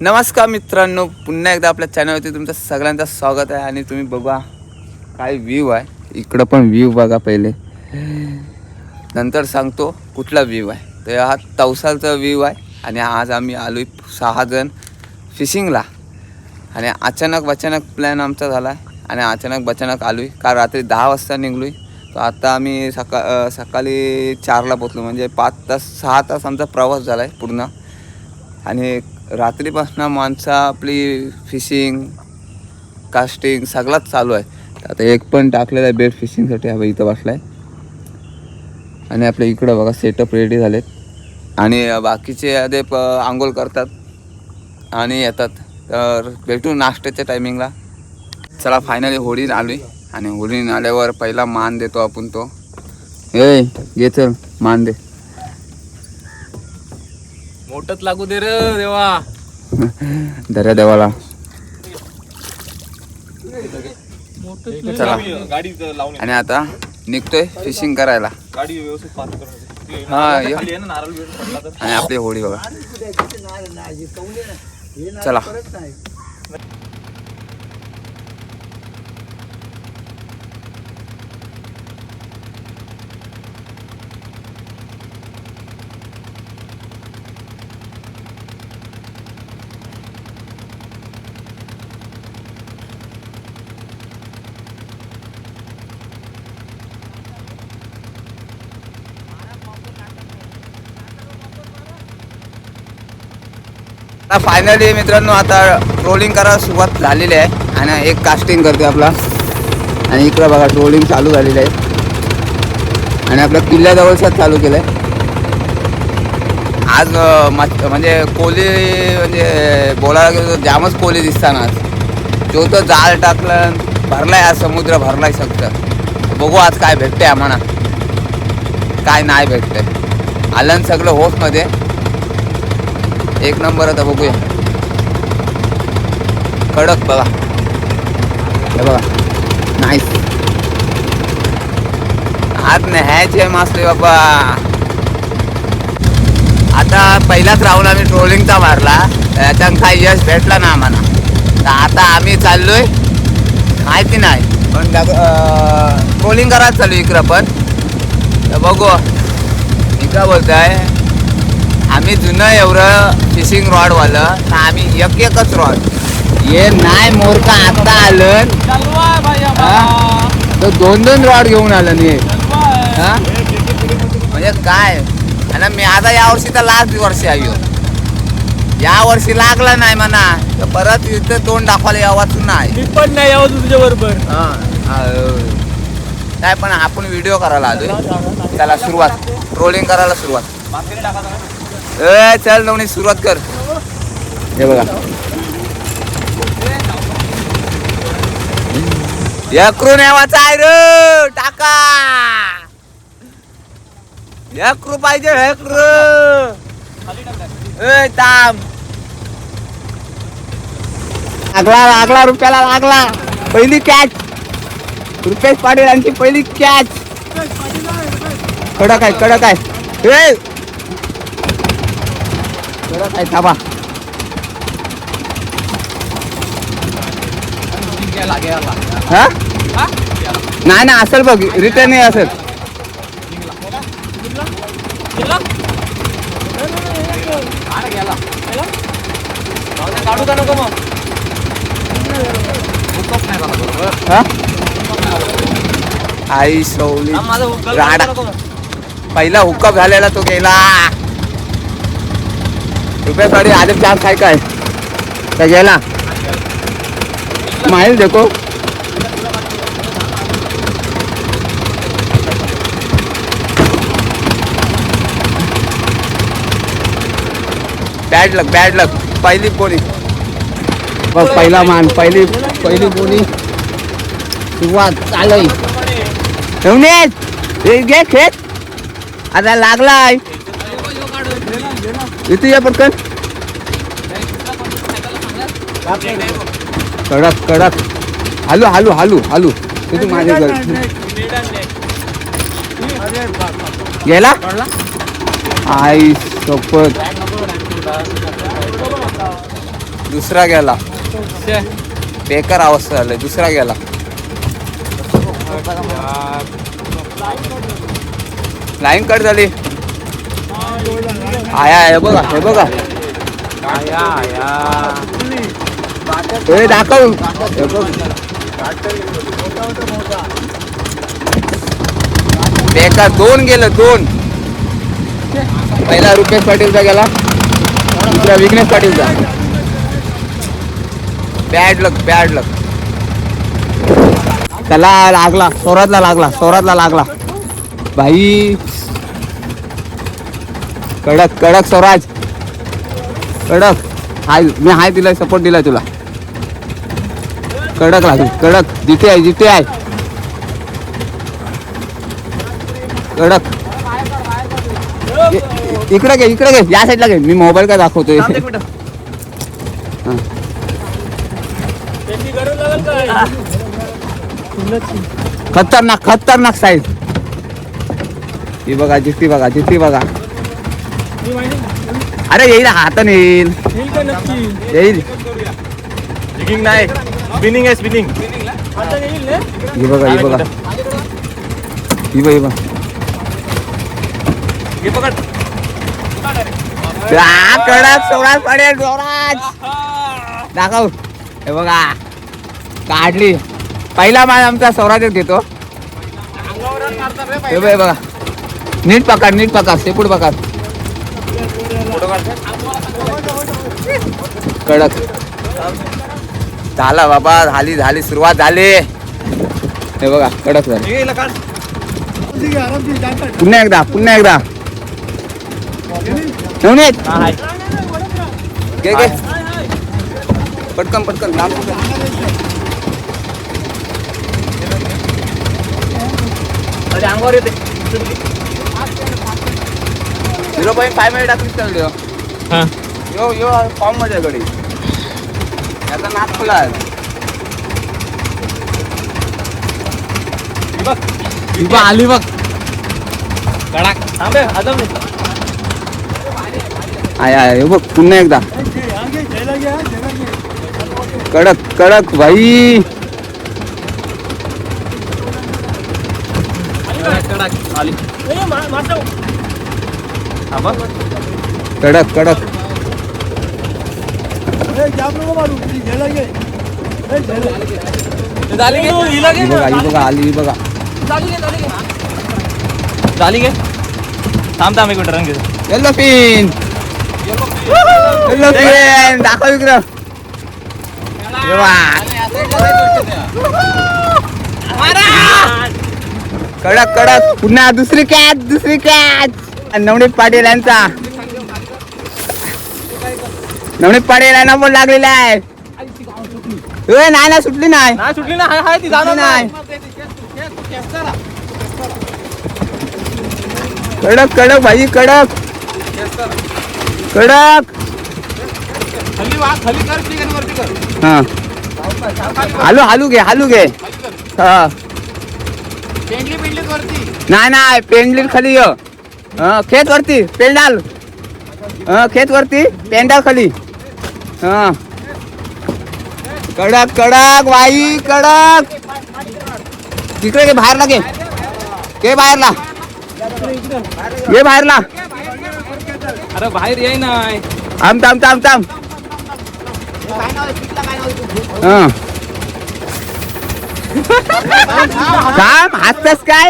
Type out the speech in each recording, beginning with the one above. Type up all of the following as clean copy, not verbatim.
नमस्कार मित्रांनो, पुन्हा एकदा आपल्या चॅनलवरती तुमचं सगळ्यांचं स्वागत आहे. आणि तुम्ही बघा काय व्ह्यू आहे. इकडं पण व्ह्यू बघा पहिले, नंतर सांगतो कुठला व्ह्यू आहे. तर हा तवसालचा व्ह्यू आहे. आणि आज आम्ही आलो 6 जण फिशिंगला. आणि अचानक प्लॅन आमचा झाला आहे. आणि अचानक आलो आहे. काल रात्री 10 वाजता निघलो आहे. तर आता आम्ही सकाळी 4ला पोचलो. म्हणजे 6 तास आमचा प्रवास झाला आहे पूर्ण. आणि रात्रीपासून माणसं आपली फिशिंग कास्टिंग सगळंच चालू आहे. आता एक पण टाकलेला आहे बेट फिशिंगसाठी. हा इथं बसला आहे. आणि आपल्या इकडं बघा सेटअप रेडी झालेत. आणि बाकीचे आधे आंघोळ करतात आणि येतात. तर भेटू नाश्त्याच्या टायमिंगला. चला फायनली होळी आली. आणि होळी आल्यावर पहिला मान देतो आपण. तो घे चल मान दे. मोठच लागू दे रे देवा. दर्या देवाला चला. आणि आता निघतोय फिशिंग करायला. हा आणि आपली होळी बघा. चला फायनली मित्रांनो आता ट्रोलिंग करायला सुरुवात झालेली आहे. आणि एक कास्टिंग करते आपला. आणि इकडं बघा ट्रोलिंग चालू झालेलं आहे. आणि आपल्या किल्ल्याजवळच चालू केलं आहे आज. म्हणजे कोली म्हणजे बोलायला गेलो तर जामच कोली दिसताना. जो तो जाळ टाकलं भरलाय. आज समुद्र भरलाय सगळं. बघू आज काय भेटते आम्हाला, काय नाही भेटतंय. आलं सगळं होसमध्ये एक नंबर. आता बघूया. कडक बघा, हे बघा नाईस. आज न्यायचे मासले बाबा. आता पहिलाच राऊंड आम्ही ट्रोलिंगचा मारला. त्याच्यात काही यश भेटला ना आम्हाला. तर आता आम्ही चाललोय माहिती नाही पण ट्रोलिंग करायला चालू इकडं पण. तर बघू इकडं बोलताय. आम्ही जुनं एवढं फिशिंग रॉडवालं तर आम्ही एकच रॉड हे नाही मोरका आता आलं तर 2 रॉड घेऊन आलं नाही. म्हणजे काय. आणि मी आता यावर्षी तर लास्ट वर्षी आहे. या वर्षी लागला नाही म्हणा तर परत इथं तोंड दाखवायला यावाच नाही. पण नाही यावं तुझ्या बरोबर. काय पण आपण व्हिडिओ करायला आलोय. त्याला सुरुवात ट्रोलिंग करायला सुरुवात. चल नवनी सुरुवात कर. हे बघा यक्रू नेवाचा आहे रे. टाका यक्रू पाहिजे. ताम लागला रुपयाला लागला. पहिली कॅच रुपेश पाटील यांची पहिली कॅच. कडक आहे कडक आहे. काय थांबा. नाही ना असेल बघ रिटर्न असेल. काढू का नको मग. आई सवली राडा. पहिला हुकअप झालेला तो गेला. रुपयासाठी आधी 4 काय काय तर गेला. माहिल देखो बॅड लक. पहिली बोली बघ. पहिला मान पहिली बोली सुरुवात चालू. घे खेत आता लागलाय. इथे या पटकन. कडक हालू तिथे माझे घर. गेला आई सोपत दुसरा गेला बेकार अवस्था झाली दुसरा गेला लाईन कट झाली आया हे बघा हे बघा हे दाखव हे बघ. बेकार दोन गेलं दोन पहिला रुपेश पाटीलचा गेला दुसरा विघ्नेश पाटीलचा बॅड लक त्याला लागला सोरातला लागला भाई कडक स्वराज कडक मी हाय दिलाय सपोर्ट दिलाय तुला कडक लागली कडक जिथे आहे कडक इकडे घे या साईडला घे मी मोबाईल काय दाखवतोय खतरनाक साईज ही बघा जिथे बघा अरे येईल हाताने येईल नाही स्पिनिंग आहे स्पिनिंग ही बघा हे पकड कडक स्वराज पडेल दाखव हे बघा काढली पहिला माल आमचा स्वराजच घेतो हे बघा नीट पकड शेपूट पकड कडक झाला बाबा झाली सुरुवात झाली हे बघा कडक झाली पुन्हा एकदा नवनीत घे पटकन लांब अंगावर येते 0.5 मिनिट टाकली यो फॉर्म मध्ये गडी याचा नाक खुला आली बघ कडक थांबे अजून आय बघ पुन्हा एकदा कडक भाई कडक आली बघा झाली गे थांब एक मिनिट रंग येल्लो पिन दाखव विक्रम कडक पुन्हा दुसरी कॅच नवनीत पाटील यांचा पण लागलेला आहे नाही सुटली नाही ती जाणार नाही कडक भाई कडक हा हालू घे हा नाही पेंडली खाली खेत वरती पेंडाल खेत वरती पेंडाल खाली हा कडक वाई कडक तिकडे घे बाहेरला घे बाहेरला अरे बाहेर येई नाही थांब काम हसतस काय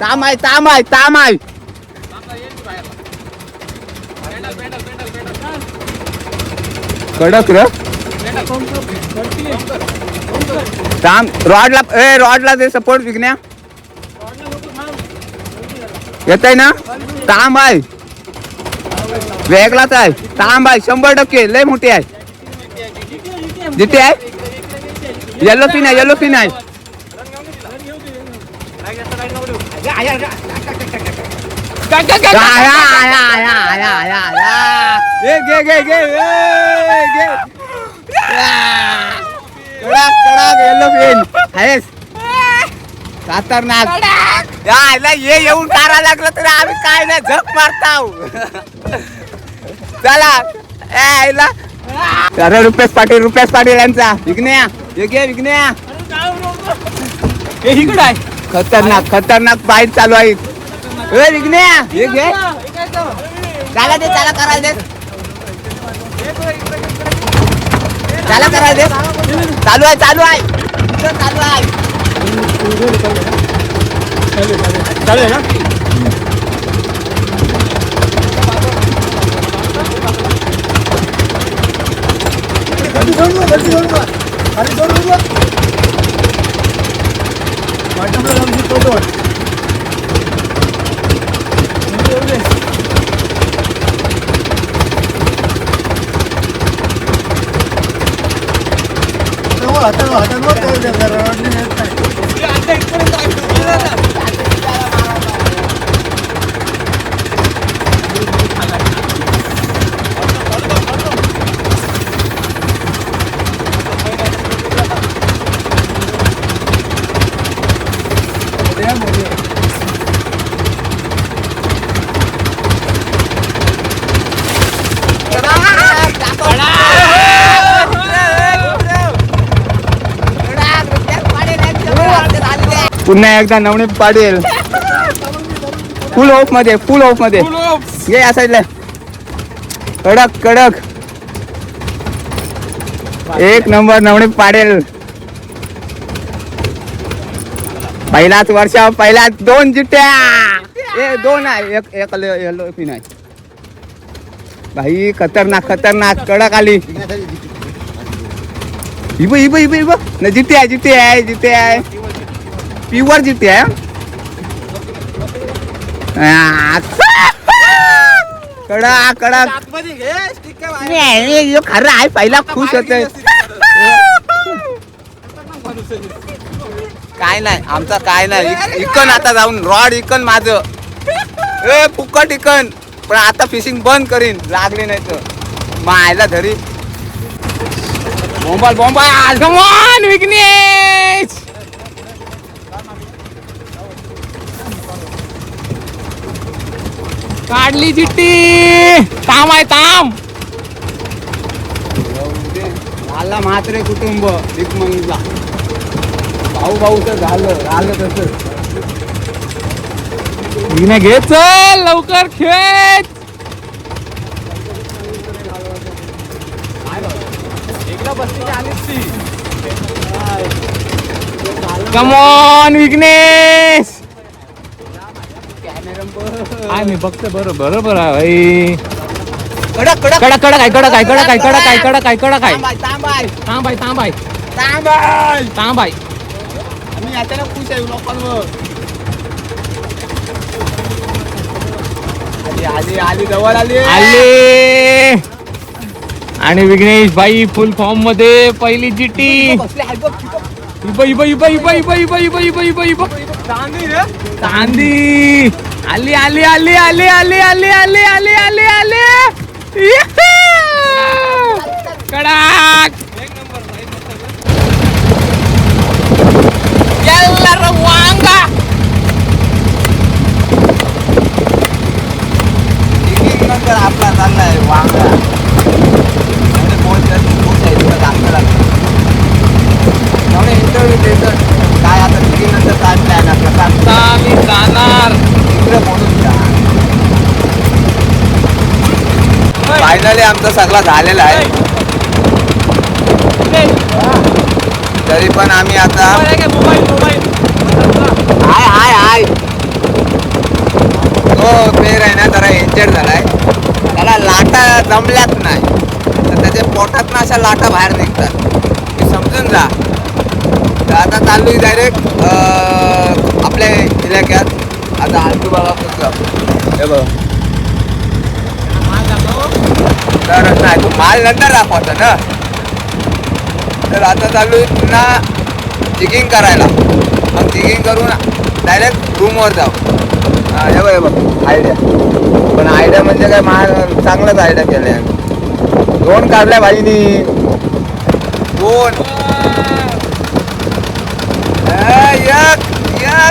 ताम आहे कडक र रॉडला ते सपोर्ट विकण्या येत आहे ना तांब आहे वेगळाच आहे तांब आहे 100% लय मोठी आहे जिथे आहे येलो पिन आहे येलो पिन आहेस खतरनाक यायला ये येऊन कारा लागलं तरी आम्ही काय नाही झक मारताव चला यायला अरे रुपेश पाटील यांचा विघ्न्या विघ्न्या हे इकडं आहे खतरनाक बाईट चालू आहे ए विघ्न्या हे घे चला करायला दे चला करायला दे चालू आहे चालू आहे ना पुन्हा एकदा नवनीत पाटील फुल ऑफ मध्ये ये या साईडला कडक एक नंबर नवनीत पाटील पहिलाच वर्ष पहिला 2 चिट्ट्या ए 2 आहे एक येलो पिन आहे भाई खतरनाक कडक आली इब न जिट्टी आहे प्युअर जिट्टी आहे कडक खरं आहे पहिला खुश होते काय नाही आमचा काय नाही इकन आता जाऊन रॉड इकन माझं ए फुकट इकन पण आता फिशिंग बंद करीन लागली नाही तर मायला धरी बोंबाल कमॉन विघ्नेश काढली चिट्टी ताम आहे झाला म्हात्रे कुटुंब भीकमंगला भाऊ तर झालं तसं घे चल लवकर खेच कमॉन विघ्नेश मी बघतो बरोबर आहे कडक आहे आम्ही आता खुश आहे लोकांवर आली जवळ आली आणि विघ्नेश भाई फुल फॉर्म मध्ये पहिली जिट्टी चांदी आली कडक वांगा नंतर आपला चाललाय वांगा इंटरव्ह्यू देतो काय आता नंतर काय प्लॅन आपला मी जाणार इकडे बोलून जा फायनली आमचा सगळा झालेला आहे तरी पण आम्ही आता हाय तो पेर आहे ना जरा इंजर्ड झालाय त्याला लाटा जमल्याच नाही तर त्याच्या पोटात ना अशा लाटा बाहेर निघतात मी समजून जा तर आता चालू डायरेक्ट आपल्या इलाक्यात आता आलटू बाबा पुस्तक हे बघ तर नाही तू माल नंतर दाखवता ना तर आता चालू आहे पुन्हा जिगिंग करायला मग जिगिंग करून डायरेक्ट रूमवर जाऊ हे बघ आयडिया पण आयडिया म्हणजे काय माल चांगलाच आयडिया केले 2 काढल्या भाईनी 2 एक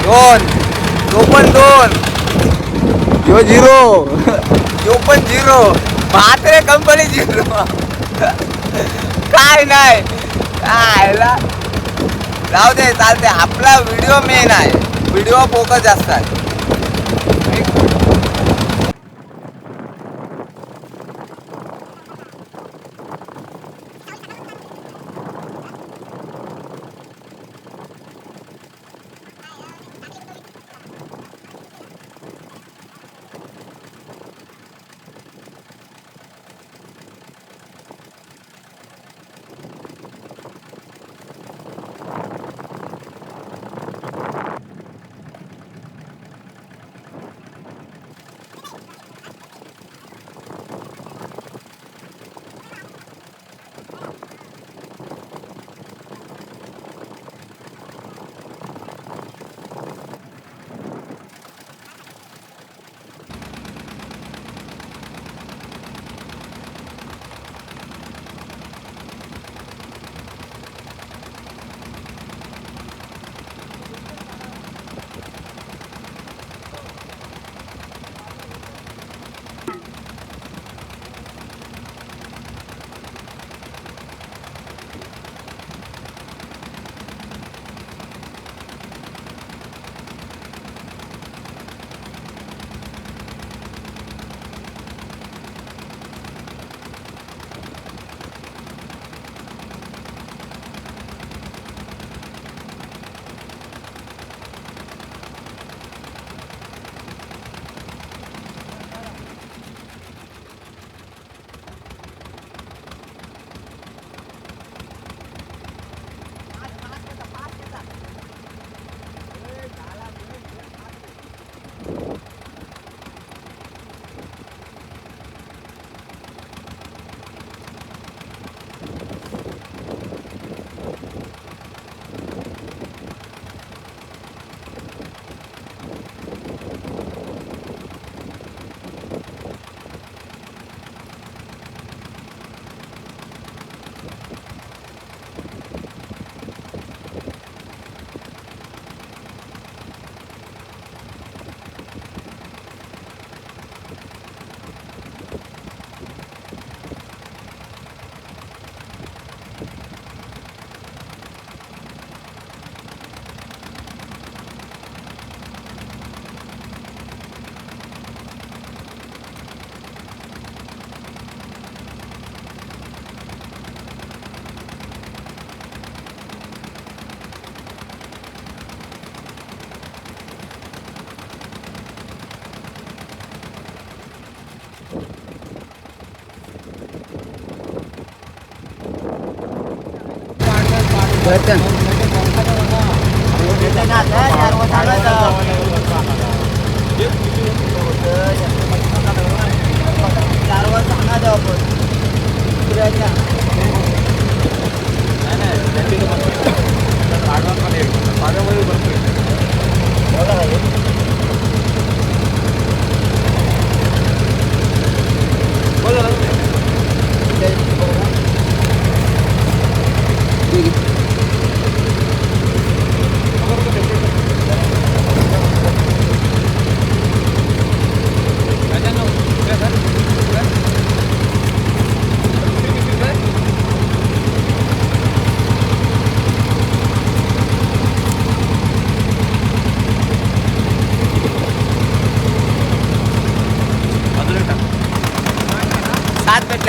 2 तो पण 2 यो 0 यो पण 0 म्हात्रे कंपनी 0 काय नाही काय जाऊ दे चालते आपला व्हिडिओ मेन आहे व्हिडिओ फोकस जास्त आहे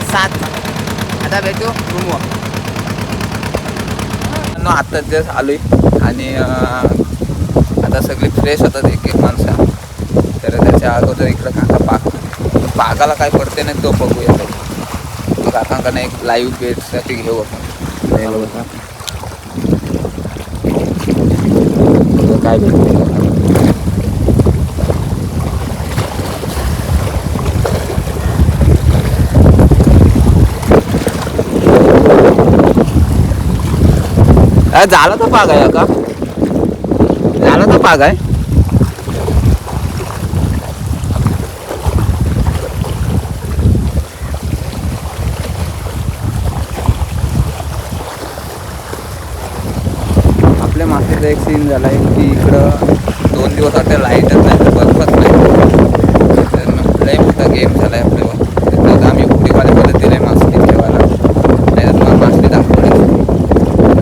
सात आता भेटू रूमवर. आता जस्ट आलोय आणि आता सगळी फ्रेश होतात एक एक माणसं. तर त्याच्या अगोदर इकडं काका पागाला काय पडते नाही तो बघूया. काकांकडनं एक लाईव्ह बेडसाठी घेऊ आपण. काय भेटते झाला तर पाग आहे का झाला तर पाग आहे. आपल्या मासेचा एक सीन झाला आहे की इकडं 2 दिवस वाटतं लाईटच नाही तर बर्फच नाही. तर लय मोठा गेम झाला आहे आपल्यावर. आता आम्ही उडीवाले परत दिले मासली ठेवायला, नाही तर तुम्हाला मासली दाखवले.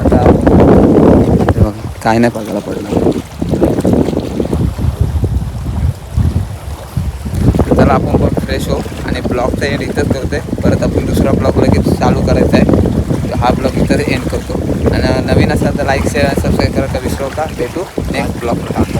आता हे बघा काय नाही बघायला पडलं. चला आपण पण फ्रेश हो आणि ब्लॉगचा एंड इथंच करतोय. परत आपण दुसरा ब्लॉग लगेच चालू करायचा आहे. हा ब्लॉग इथं एंड करतो. आणि नवीन असाल तर लाईक शेअर सबस्क्राईब करायला विसरू नका. भेटू नेक्स्ट ब्लॉग.